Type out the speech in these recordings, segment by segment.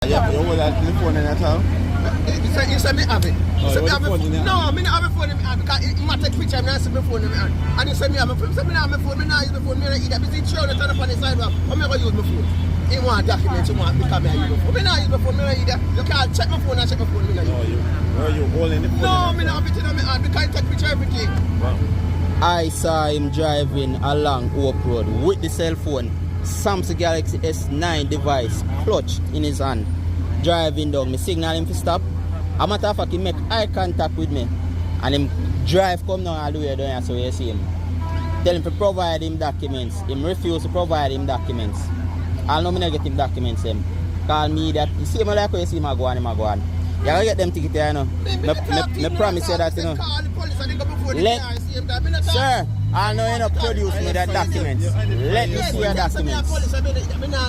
Yeah, you hold that phone in that time? You say me have it. Oh, you have the phone in your hand? No, me not have a phone in my hand because it might take picture and I see my phone in my hand. And you say me have a phone. You say me not have my phone, me not use my phone, me not eat that. Me see children turn up on the sidewalk, I'm not going to use my phone. He want documents, he want because me use my phone. Me not use my phone, me not eat that. You can't check my phone and check my phone, me not use it. Where you holding the phone? No, me not have it in my hand because I take picture everything. Wow. I saw him driving along Oak Road with the cell phone, Samsung Galaxy S9 device, clutched in his hand, driving down. Me signal him to stop. A matter of fact, he make eye contact with me, and him drive come down all the way down here, so you see him. Tell him to provide him documents. Him refuse to provide him documents. I'll know me not get him documents. Him call me that. You see me like how you see him go on, him go on. You gotta get them tickets, you know. Me promise you that, you know. Sir, I know you not produce me that documents. Let me see your documents.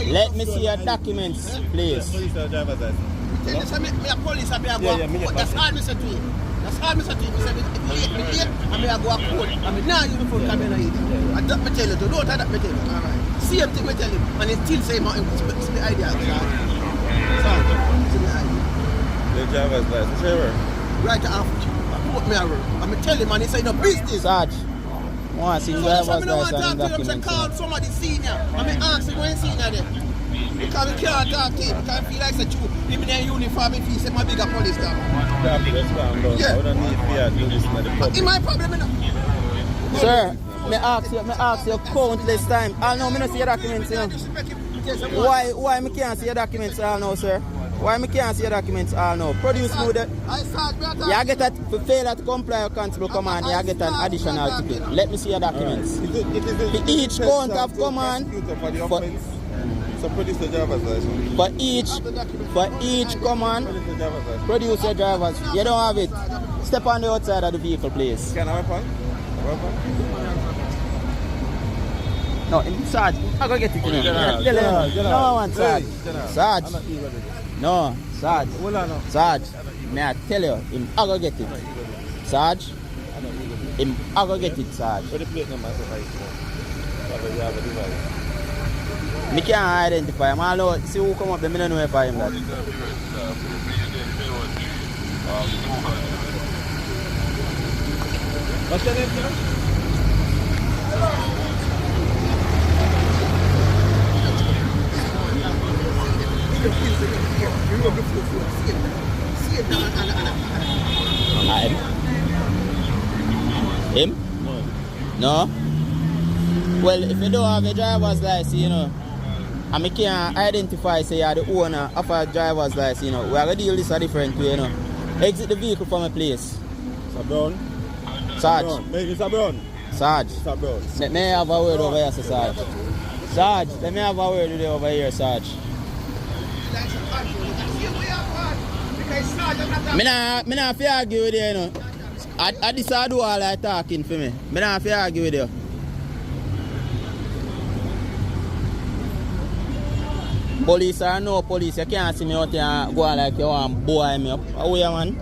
Let me see your documents, please. That's all me say to you. That's all me say to you. Me say, if you late, I'm going to go a court. I mean, now you before come in here. And that me tell you, don't that me tell you. All right. Same thing me tell him. And he still say, it's the idea. It's the idea. The driver's license, sure. Right after. I put me around. And me tell him, and he say, no business. Sarge, I want to see driver's license and documents. documents. I call somebody senior. And me ask him when senior there. Because we can't talk to him. Because I feel like such a him in a uniform, if he say my bigger police dog. Yeah. I don't need fear to listen to the public. In my problem, enough. Sir, me ask you countless times. I know me not see your documents, you know. Why me can't see your documents all now, sir? Why me can't see your documents all now? Produce me that. You get that for failure to comply with constable command, you get an additional ticket. Let me see your documents. For each count of command. So produce the driver's license. For each command, produce your driver's. You don't have it. Step on the outside of the vehicle, please. Can I have a weapon? No, Sarge, I'm going to get it. No, I want Sarge. Sarge. No, Sarge. Sarge. May I tell you, I'm going to get it. Sarge. I'm going to get it, Sarge. What the plate number is? You have a device. I can't identify him. I know, see who come up there, I don't know if I am that. What's your name, sir? Him? No? Well, if you don't have a driver's license, you know, and I can't identify, say, you're the owner of a driver's license, you know, we are going to deal this a different way, you know. Exit the vehicle from a place. Sir Brown? Sarge. Maybe Sir Brown? Sarge. Sir Brown. Let me have a word over here, Sarge. Sarge, let me have a word with you over here, Sarge. Me not fi argue with you, you know. I this I do all I talking for me. Me not fi argue with you. Police or no police, you can't see me out here and go on like you want to boy me up. How you, man?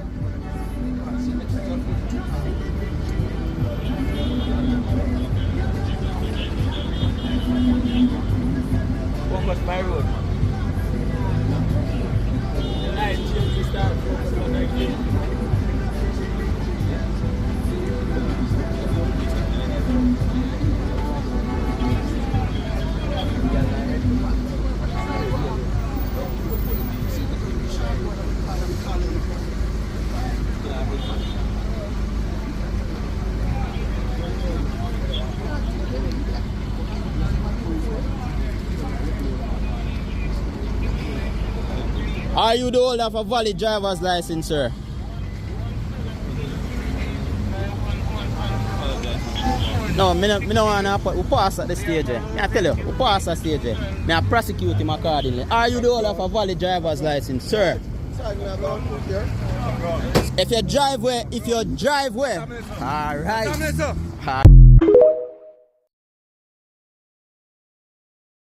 What was my road? Are you the holder of a valid driver's license, sir? No, me no want to pass at the stage. I tell you, we pass at the stage. I prosecute him accordingly. Are you the holder of a valid driver's license, sir? If you drive where, all right.